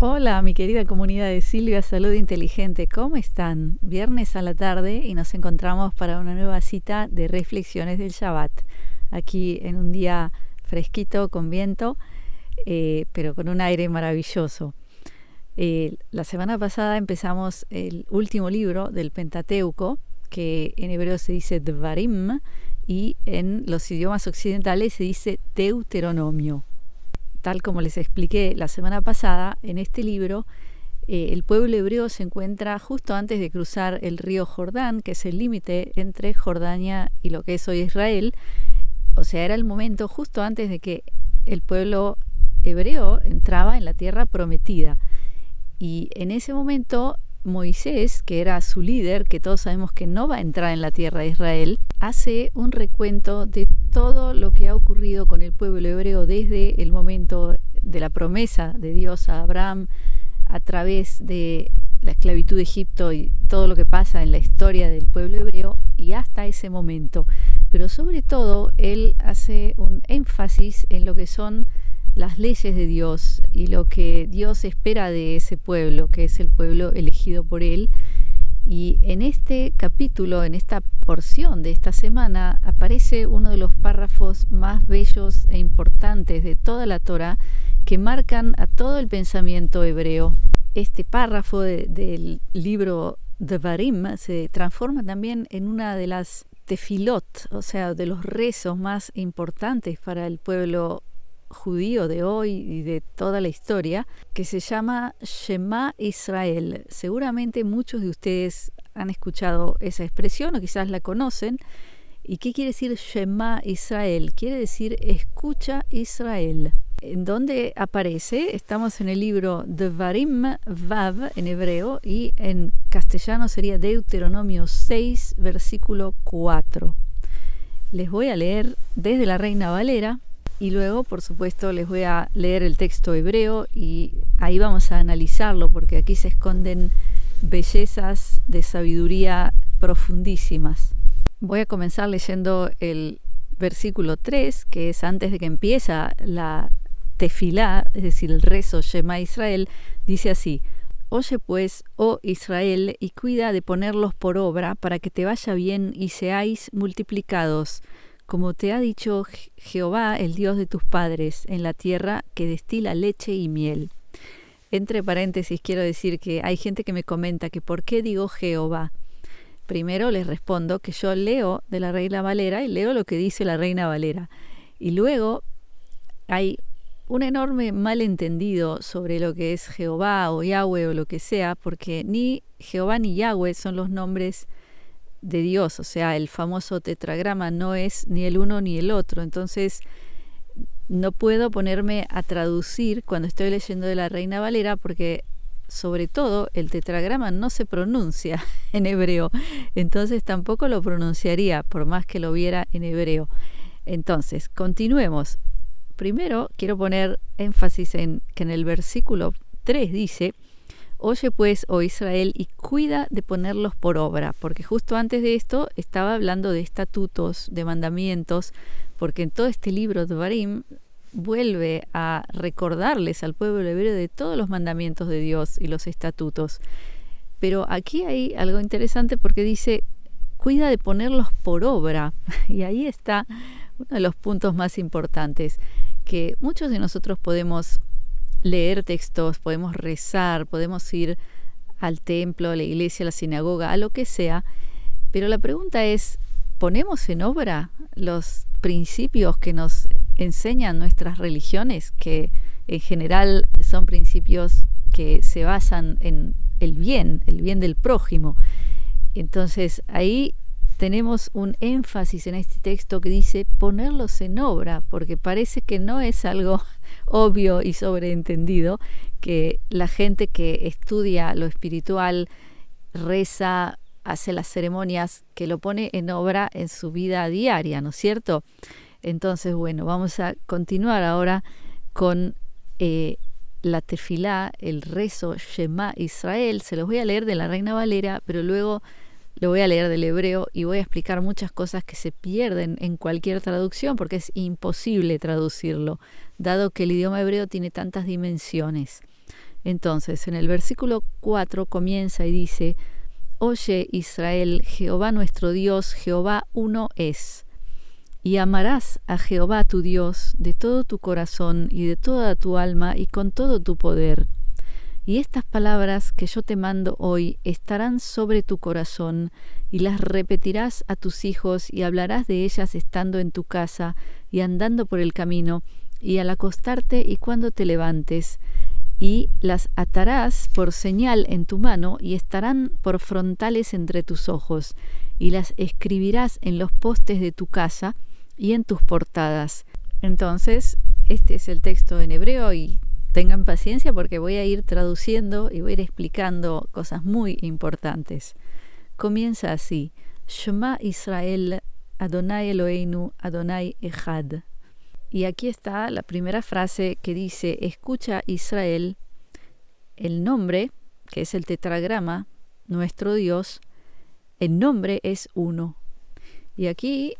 Hola, mi querida comunidad de Silvia Salud Inteligente, ¿cómo están? Viernes a la tarde y nos encontramos para una nueva cita de reflexiones del Shabbat, aquí en un día fresquito, con viento, pero con un aire maravilloso. La semana pasada empezamos el último libro del Pentateuco, que en hebreo se dice Dvarim y en los idiomas occidentales se dice Deuteronomio. Tal como les expliqué la semana pasada, en este libro el pueblo hebreo se encuentra justo antes de cruzar el río Jordán, que es el límite entre Jordania y lo que es hoy Israel. O sea, era el momento justo antes de que el pueblo hebreo entraba en la tierra prometida. Y en ese momento Moisés, que era su líder, que todos sabemos que no va a entrar en la tierra de Israel, hace un recuento de todo lo que ha ocurrido con el pueblo hebreo desde el momento de la promesa de Dios a Abraham a través de la esclavitud de Egipto y todo lo que pasa en la historia del pueblo hebreo y hasta ese momento. Pero sobre todo él hace un énfasis en lo que son las leyes de Dios y lo que Dios espera de ese pueblo, que es el pueblo elegido por él. Y en este capítulo, en esta porción de esta semana, aparece uno de los párrafos más bellos e importantes de toda la Torá que marcan a todo el pensamiento hebreo. Este párrafo del libro Devarim se transforma también en una de las tefilot, o sea, de los rezos más importantes para el pueblo judío de hoy y de toda la historia, que se llama Shema Israel. Seguramente muchos de ustedes han escuchado esa expresión o quizás la conocen. ¿Y qué quiere decir Shema Israel? Quiere decir escucha Israel. ¿En dónde aparece? Estamos en el libro Devarim Vav en hebreo y en castellano sería Deuteronomio 6, versículo 4. Les voy a leer desde la Reina Valera. Y luego, por supuesto, les voy a leer el texto hebreo y ahí vamos a analizarlo porque aquí se esconden bellezas de sabiduría profundísimas. Voy a comenzar leyendo el versículo 3, que es antes de que empieza la tefilá, es decir, el rezo Shema Israel, dice así: Oye pues, oh Israel, y cuida de ponerlos por obra para que te vaya bien y seáis multiplicados, como te ha dicho Jehová, el Dios de tus padres, en la tierra que destila leche y miel. Entre paréntesis quiero decir que hay gente que me comenta que ¿por qué digo Jehová? Primero les respondo que yo leo de la Reina Valera y leo lo que dice la Reina Valera. Y luego hay un enorme malentendido sobre lo que es Jehová o Yahweh o lo que sea, porque ni Jehová ni Yahweh son los nombres de Dios, o sea, el famoso tetragrama no es ni el uno ni el otro. Entonces no puedo ponerme a traducir cuando estoy leyendo de la Reina Valera porque sobre todo el tetragrama no se pronuncia en hebreo, entonces tampoco lo pronunciaría por más que lo viera en hebreo. Entonces, continuemos. Primero quiero poner énfasis en que en el versículo 3 dice: Oye pues, oh Israel, y cuida de ponerlos por obra, porque justo antes de esto estaba hablando de estatutos, de mandamientos, porque en todo este libro de Devarim vuelve a recordarles al pueblo hebreo de todos los mandamientos de Dios y los estatutos. Pero aquí hay algo interesante porque dice, cuida de ponerlos por obra, y ahí está uno de los puntos más importantes, que muchos de nosotros podemos leer textos, podemos rezar, podemos ir al templo, a la iglesia, a la sinagoga, a lo que sea, pero la pregunta es, ¿ponemos en obra los principios que nos enseñan nuestras religiones, que en general son principios que se basan en el bien del prójimo? Entonces ahí tenemos un énfasis en este texto que dice ponerlos en obra, porque parece que no es algo obvio y sobreentendido que la gente que estudia lo espiritual, reza, hace las ceremonias, que lo pone en obra en su vida diaria, ¿no es cierto? Entonces, bueno, vamos a continuar ahora con la tefilá, el rezo Shema Israel. Se los voy a leer de la Reina Valera, pero luego lo voy a leer del hebreo y voy a explicar muchas cosas que se pierden en cualquier traducción porque es imposible traducirlo, dado que el idioma hebreo tiene tantas dimensiones. Entonces, en el versículo 4 comienza y dice: Oye Israel, Jehová nuestro Dios, Jehová uno es. Y amarás a Jehová tu Dios de todo tu corazón y de toda tu alma y con todo tu poder. Y estas palabras que yo te mando hoy estarán sobre tu corazón, y las repetirás a tus hijos, y hablarás de ellas estando en tu casa, y andando por el camino, y al acostarte y cuando te levantes. Y las atarás por señal en tu mano, y estarán por frontales entre tus ojos, y las escribirás en los postes de tu casa y en tus portadas. Entonces, este es el texto en hebreo, y tengan paciencia porque voy a ir traduciendo y voy a ir explicando cosas muy importantes. Comienza así: Shema Israel, Adonai Eloheinu, Adonai Echad. Y aquí está la primera frase que dice: escucha Israel, el nombre, que es el tetragrama, nuestro Dios, el nombre es uno. Y aquí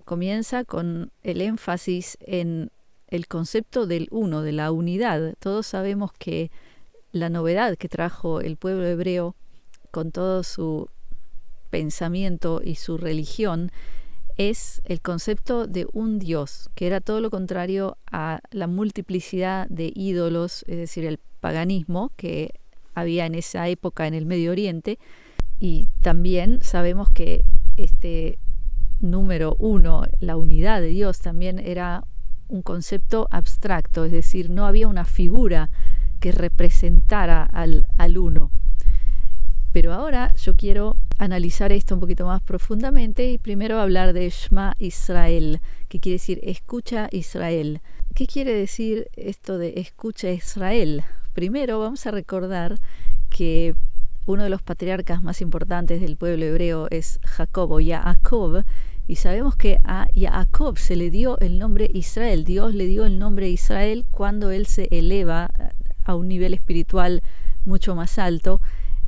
comienza con el énfasis en el concepto del uno, de la unidad. Todos sabemos que la novedad que trajo el pueblo hebreo con todo su pensamiento y su religión es el concepto de un Dios, que era todo lo contrario a la multiplicidad de ídolos, es decir, el paganismo que había en esa época en el Medio Oriente. Y también sabemos que este número uno, la unidad de Dios, también era un concepto abstracto, es decir, no había una figura que representara al uno. Pero ahora yo quiero analizar esto un poquito más profundamente y primero hablar de Shema Israel, que quiere decir escucha Israel. ¿Qué quiere decir esto de escucha Israel? Primero vamos a recordar que uno de los patriarcas más importantes del pueblo hebreo es Jacob o Jacob, y sabemos que a Jacob se le dio el nombre Israel. Dios le dio el nombre Israel cuando él se eleva a un nivel espiritual mucho más alto.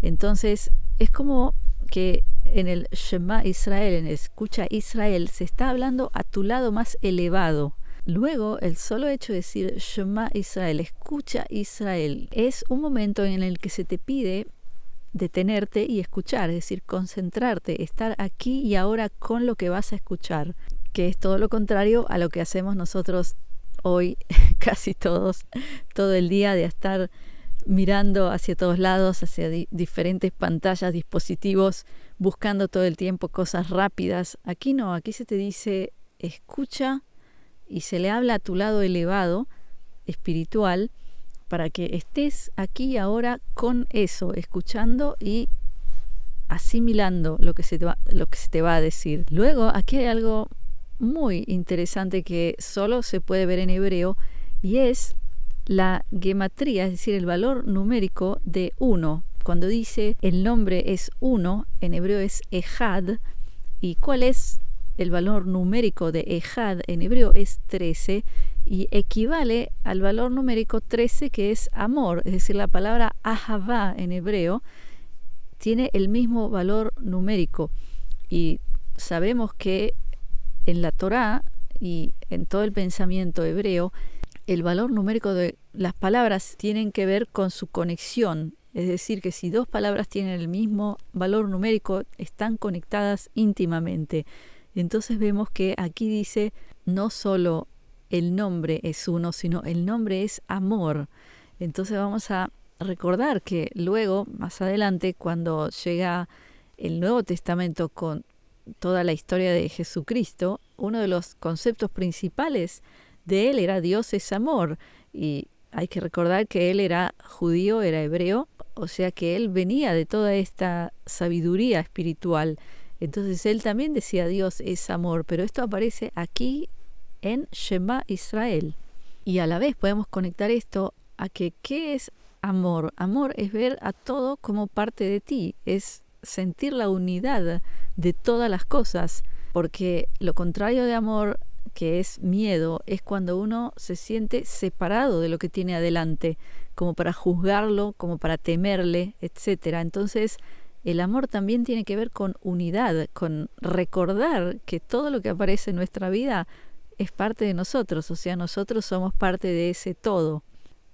Entonces es como que en el Shema Israel, en el escucha Israel, se está hablando a tu lado más elevado. Luego, el solo hecho de decir Shema Israel, escucha Israel, es un momento en el que se te pide detenerte y escuchar, es decir, concentrarte, estar aquí y ahora con lo que vas a escuchar, que es todo lo contrario a lo que hacemos nosotros hoy, casi todos, todo el día, de estar mirando hacia todos lados, hacia diferentes pantallas, dispositivos, buscando todo el tiempo cosas rápidas. Aquí no, aquí se te dice escucha y se le habla a tu lado elevado, espiritual, para que estés aquí y ahora con eso, escuchando y asimilando lo que se te va a decir. Luego, aquí hay algo muy interesante que solo se puede ver en hebreo, y es la gematría, es decir, el valor numérico de 1. Cuando dice el nombre es 1, en hebreo es Ejad. ¿Y cuál es el valor numérico de Ejad? En hebreo es 13 y equivale al valor numérico 13, que es amor. Es decir, la palabra Ahavá en hebreo tiene el mismo valor numérico. Y sabemos que en la Torá y en todo el pensamiento hebreo, el valor numérico de las palabras tienen que ver con su conexión. Es decir, que si dos palabras tienen el mismo valor numérico, están conectadas íntimamente. Entonces vemos que aquí dice no solo el nombre es uno, sino el nombre es amor. Entonces vamos a recordar que luego, más adelante, cuando llega el Nuevo Testamento con toda la historia de Jesucristo, uno de los conceptos principales de él era Dios es amor. Y hay que recordar que él era judío, era hebreo, o sea que él venía de toda esta sabiduría espiritual. Entonces él también decía Dios es amor, pero esto aparece aquí en Shema Israel. Y a la vez podemos conectar esto a que ¿qué es amor? Amor es ver a todo como parte de ti, es sentir la unidad de todas las cosas, porque lo contrario de amor, que es miedo, es cuando uno se siente separado de lo que tiene adelante, como para juzgarlo, como para temerle, etc. Entonces, el amor también tiene que ver con unidad, con recordar que todo lo que aparece en nuestra vida es parte de nosotros, o sea, nosotros somos parte de ese todo.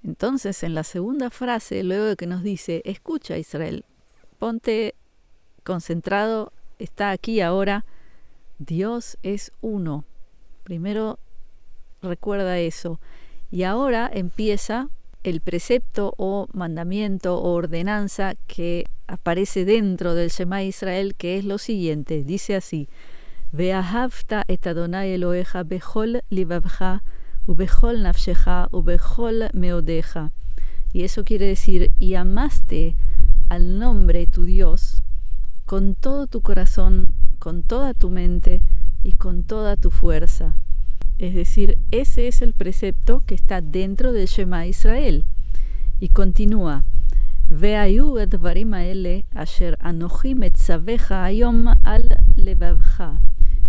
Entonces, en la segunda frase, luego de que nos dice, escucha Israel, ponte concentrado, está aquí ahora, Dios es uno. Primero recuerda eso. Y ahora empieza el precepto o mandamiento o ordenanza que aparece dentro del Shema Israel, que es lo siguiente. Dice así, Ve'ahavta et Adonai Eloheja bechol libavcha ubechol nafsheja ubechol meodeja. Y eso quiere decir, y amaste al nombre tu Dios con todo tu corazón, con toda tu mente y con toda tu fuerza. Es decir, ese es el precepto que está dentro del Shema Israel. Y continúa, Ve'ayu advarim haele asher anochi metzaveja hayom al levavcha.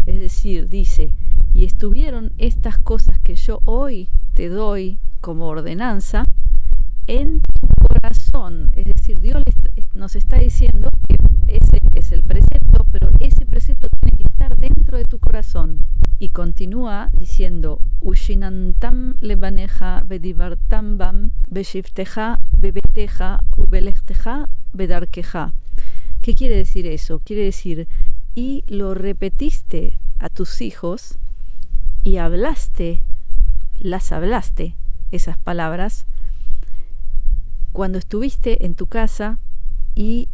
Es decir, dice, y estuvieron estas cosas que yo hoy te doy como ordenanza en tu corazón. Es decir, Dios nos está diciendo que ese es el precepto, pero ese precepto tiene que estar dentro de tu corazón. Y continúa diciendo, Ushinantam lebaneja vedivartam bam beshivteja bebeteja ubelechteja bedarkeja. ¿Qué quiere decir eso? Quiere decir, y lo repetiste a tus hijos y las hablaste, esas palabras, cuando estuviste en tu casa y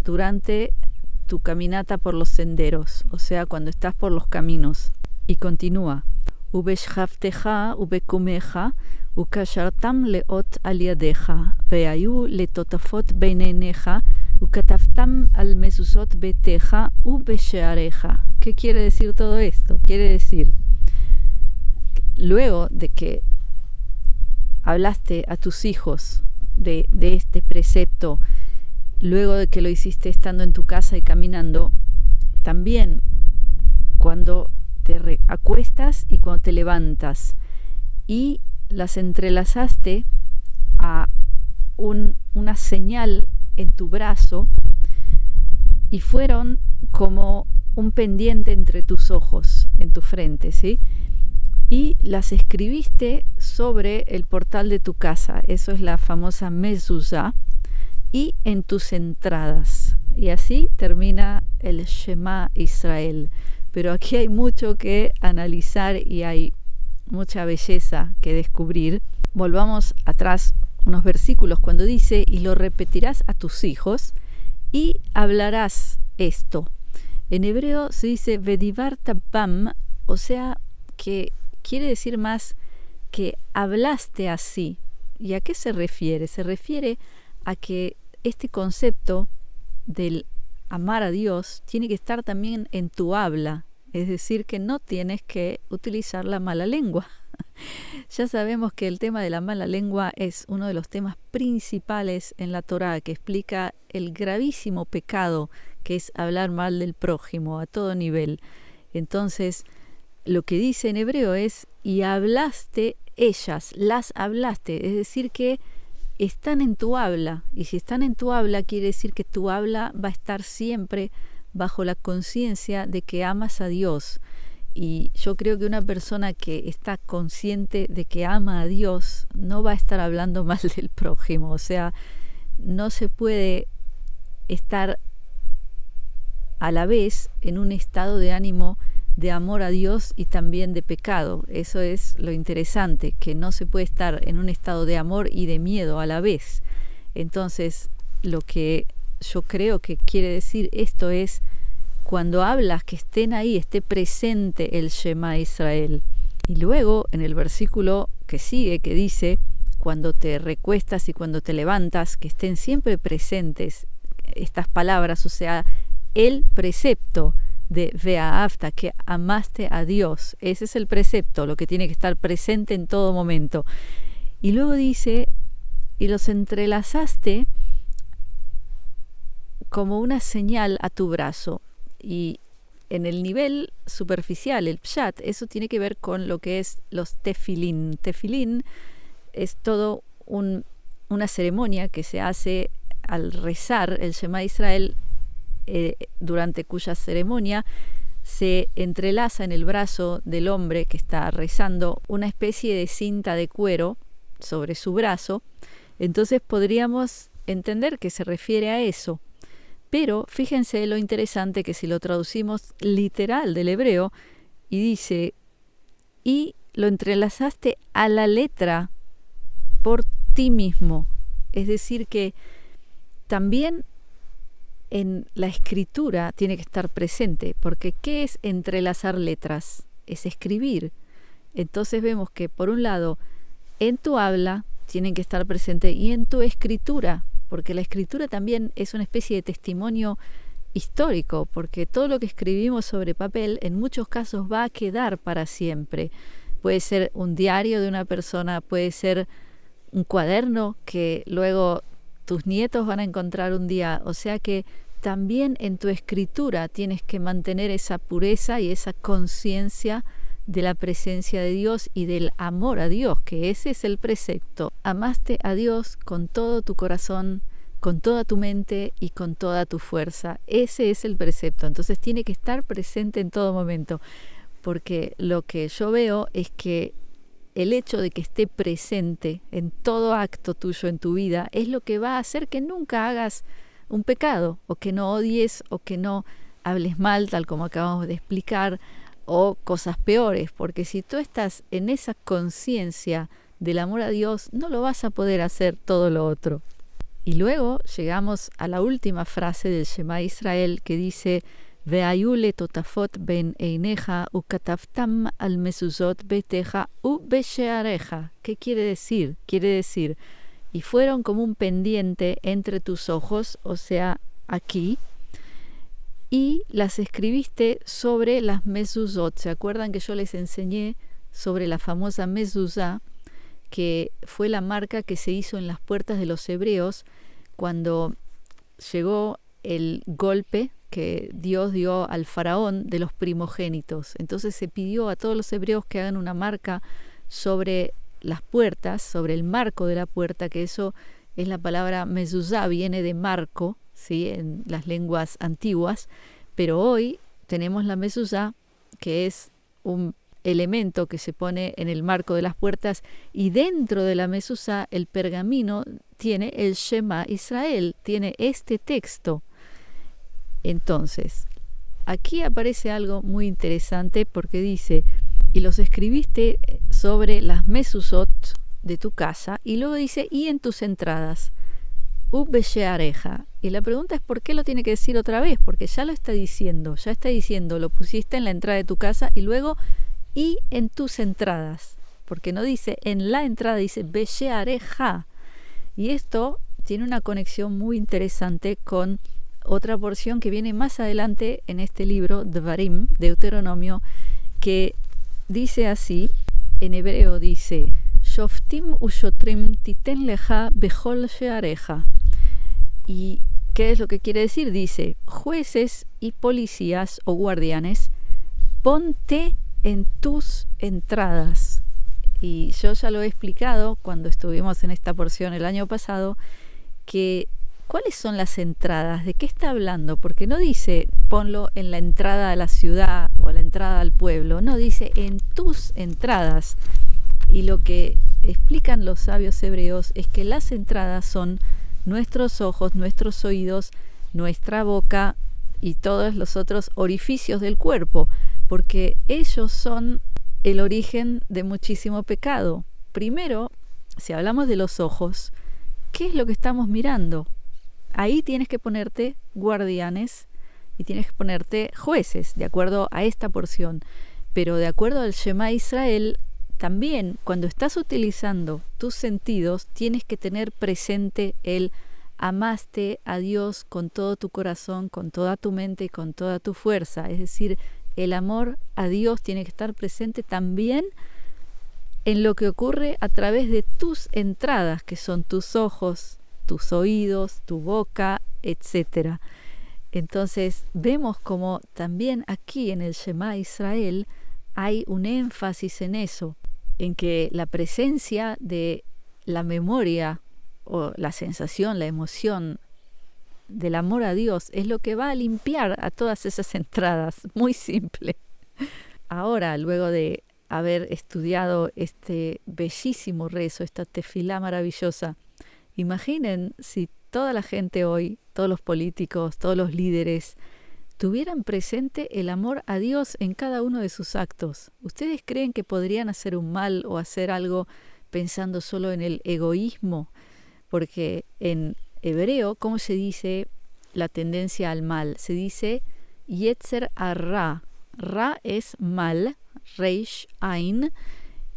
durante tu caminata por los senderos, o sea, cuando estás por los caminos. Y continúa, ubeshhavteja ubekumeja ukashartam leot al yadeja veayu letotafot beineneja ukataftam al mezuzot beteja ubesheareja. ¿Qué quiere decir todo esto? Quiere decir, luego de que hablaste a tus hijos de este precepto, luego de que lo hiciste estando en tu casa y caminando, también cuando te acuestas y cuando te levantas, y las entrelazaste a una señal en tu brazo y fueron como un pendiente entre tus ojos, en tu frente, ¿sí? Y las escribiste sobre el portal de tu casa, eso es la famosa mezuzá, y en tus entradas. Y así termina el Shema Israel. Pero aquí hay mucho que analizar y hay mucha belleza que descubrir. Volvamos atrás unos versículos cuando dice, y lo repetirás a tus hijos y hablarás esto. En hebreo se dice vedivarta bam, o sea que quiere decir más que hablaste así. ¿Y a qué se refiere? Se refiere a que este concepto del amar a Dios tiene que estar también en tu habla, es decir, que no tienes que utilizar la mala lengua. Ya sabemos que el tema de la mala lengua es uno de los temas principales en la Torá, que explica el gravísimo pecado que es hablar mal del prójimo a todo nivel. Entonces, lo que dice en hebreo es, y hablaste ellas, las hablaste, es decir que están en tu habla, y si están en tu habla quiere decir que tu habla va a estar siempre bajo la conciencia de que amas a Dios. Y yo creo que una persona que está consciente de que ama a Dios no va a estar hablando mal del prójimo. O sea, no se puede estar a la vez en un estado de ánimo de amor a Dios y también de pecado. Eso es lo interesante, que no se puede estar en un estado de amor y de miedo a la vez. Entonces, lo que yo creo que quiere decir esto es, cuando hablas, que estén ahí, esté presente el Shema Israel. Y luego, en el versículo que sigue, que dice, cuando te recuestas y cuando te levantas, que estén siempre presentes estas palabras, o sea, el precepto de Ve'ahavta, que amaste a Dios. Ese es el precepto, lo que tiene que estar presente en todo momento. Y luego dice, y los entrelazaste como una señal a tu brazo. Y en el nivel superficial, el pshat, eso tiene que ver con lo que es los tefilín. Tefilín es todo una ceremonia que se hace al rezar el Shema Israel, durante cuya ceremonia se entrelaza en el brazo del hombre que está rezando una especie de cinta de cuero sobre su brazo, entonces podríamos entender que se refiere a eso. Pero fíjense lo interesante que si lo traducimos literal del hebreo y dice, y lo entrelazaste a la letra por ti mismo. Es decir que también en la escritura tiene que estar presente, porque ¿qué es entrelazar letras? Es escribir. Entonces vemos que por un lado en tu habla tienen que estar presentes y en tu escritura, porque la escritura también es una especie de testimonio histórico, porque todo lo que escribimos sobre papel en muchos casos va a quedar para siempre. Puede ser un diario de una persona, puede ser un cuaderno que luego tus nietos van a encontrar un día. O sea que también en tu escritura tienes que mantener esa pureza y esa conciencia de la presencia de Dios y del amor a Dios, que ese es el precepto. Amaste a Dios con todo tu corazón, con toda tu mente y con toda tu fuerza. Ese es el precepto. Entonces tiene que estar presente en todo momento, porque lo que yo veo es que el hecho de que esté presente en todo acto tuyo en tu vida es lo que va a hacer que nunca hagas un pecado, o que no odies, o que no hables mal, tal como acabamos de explicar, o cosas peores, porque si tú estás en esa conciencia del amor a Dios, no lo vas a poder hacer todo lo otro. Y luego llegamos a la última frase del Shema Israel que dice Ve'ayu letotafot ben eineja ukataftam al mezuzot beteja u besheareja. ¿Qué quiere decir? Quiere decir, y fueron como un pendiente entre tus ojos, o sea, aquí, y las escribiste sobre las mezuzot. ¿Se acuerdan que yo les enseñé sobre la famosa mezuzá, que fue la marca que se hizo en las puertas de los hebreos cuando llegó el golpe que Dios dio al faraón de los primogénitos? Entonces se pidió a todos los hebreos que hagan una marca sobre las puertas, sobre el marco de la puerta, que eso es la palabra mezuzá, viene de marco, ¿sí?, en las lenguas antiguas, pero hoy tenemos la mezuzá, que es un elemento que se pone en el marco de las puertas, y dentro de la mezuzá el pergamino tiene el Shema Israel, tiene este texto. Entonces, aquí aparece algo muy interesante porque dice, y los escribiste sobre las mezuzot de tu casa, y luego dice, y en tus entradas, Ubesheareja. Y la pregunta es ¿por qué lo tiene que decir otra vez? Porque ya lo está diciendo, lo pusiste en la entrada de tu casa y luego y en tus entradas, porque no dice en la entrada, dice Besheareja. Y esto tiene una conexión muy interesante con otra porción que viene más adelante en este libro, Devarim, Deuteronomio, que dice así, en hebreo dice Shoftim ushotrim titen leja bechol sheareja. ¿Y qué es lo que quiere decir? Dice, jueces y policías o guardianes, ponte en tus entradas. Y yo ya lo he explicado cuando estuvimos en esta porción el año pasado, que ¿cuáles son las entradas? ¿De qué está hablando? Porque no dice ponlo en la entrada a la ciudad o a la entrada al pueblo, no, dice en tus entradas. Y lo que explican los sabios hebreos es que las entradas son nuestros ojos, nuestros oídos, nuestra boca y todos los otros orificios del cuerpo, porque ellos son el origen de muchísimo pecado. Primero, si hablamos de los ojos, ¿qué es lo que estamos mirando? Ahí tienes que ponerte guardianes y tienes que ponerte jueces, de acuerdo a esta porción. Pero de acuerdo al Shema Israel, también cuando estás utilizando tus sentidos, tienes que tener presente el amaste a Dios con todo tu corazón, con toda tu mente y con toda tu fuerza. Es decir, el amor a Dios tiene que estar presente también en lo que ocurre a través de tus entradas, que son tus ojos, tus oídos, tu boca, etc. Entonces vemos como también aquí en el Shema Israel hay un énfasis en eso, en que la presencia de la memoria o la sensación, la emoción del amor a Dios es lo que va a limpiar a todas esas entradas. Muy simple. Ahora, luego de haber estudiado este bellísimo rezo, esta tefilá maravillosa. Imaginen si toda la gente hoy, todos los políticos, todos los líderes, tuvieran presente el amor a Dios en cada uno de sus actos. ¿Ustedes creen que podrían hacer un mal o hacer algo pensando solo en el egoísmo? Porque en hebreo, ¿cómo se dice la tendencia al mal? Se dice Yetzer Ra. Ra es mal, Reish Ain,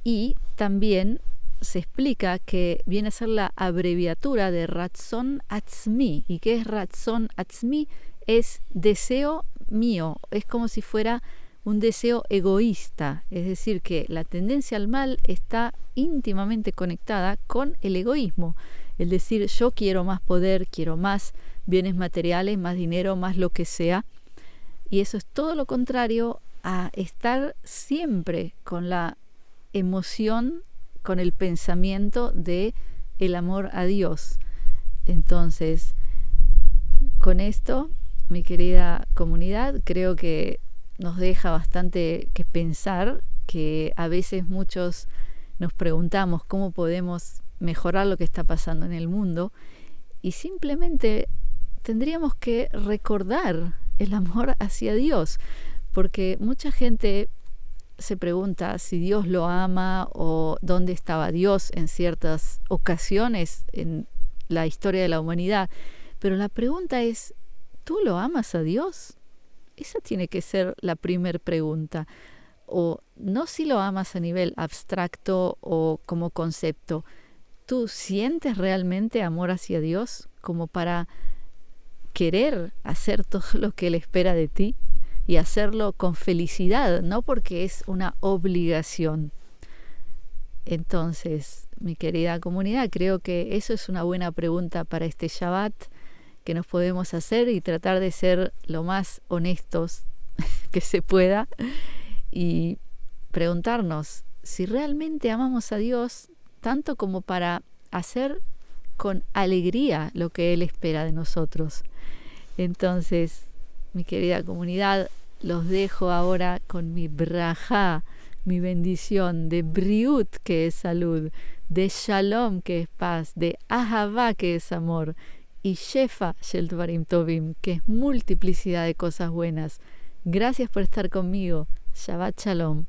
y también se explica que viene a ser la abreviatura de Ratzon Atzmi. ¿Y qué es Ratzon Atzmi? Es deseo mío, es como si fuera un deseo egoísta, es decir, que la tendencia al mal está íntimamente conectada con el egoísmo, el decir yo quiero más poder, quiero más bienes materiales, más dinero, más lo que sea, y eso es todo lo contrario a estar siempre con la emoción, con el pensamiento de el amor a Dios. Entonces, con esto, mi querida comunidad, creo que nos deja bastante que pensar, que a veces muchos nos preguntamos cómo podemos mejorar lo que está pasando en el mundo, y simplemente tendríamos que recordar el amor hacia Dios, porque mucha gente se pregunta si Dios lo ama o dónde estaba Dios en ciertas ocasiones en la historia de la humanidad, pero la pregunta es, ¿tú lo amas a Dios? Esa tiene que ser la primera pregunta. O no si lo amas a nivel abstracto o como concepto. ¿Tú sientes realmente amor hacia Dios como para querer hacer todo lo que Él espera de ti y hacerlo con felicidad, no porque es una obligación? Entonces, mi querida comunidad, creo que eso es una buena pregunta para este Shabbat que nos podemos hacer y tratar de ser lo más honestos que se pueda y preguntarnos si realmente amamos a Dios tanto como para hacer con alegría lo que Él espera de nosotros. Entonces, mi querida comunidad, los dejo ahora con mi brajá, mi bendición de briut, que es salud, de shalom, que es paz, de ahavá, que es amor, y shefa shel dvarim tovim, que es multiplicidad de cosas buenas. Gracias por estar conmigo. Shabbat shalom.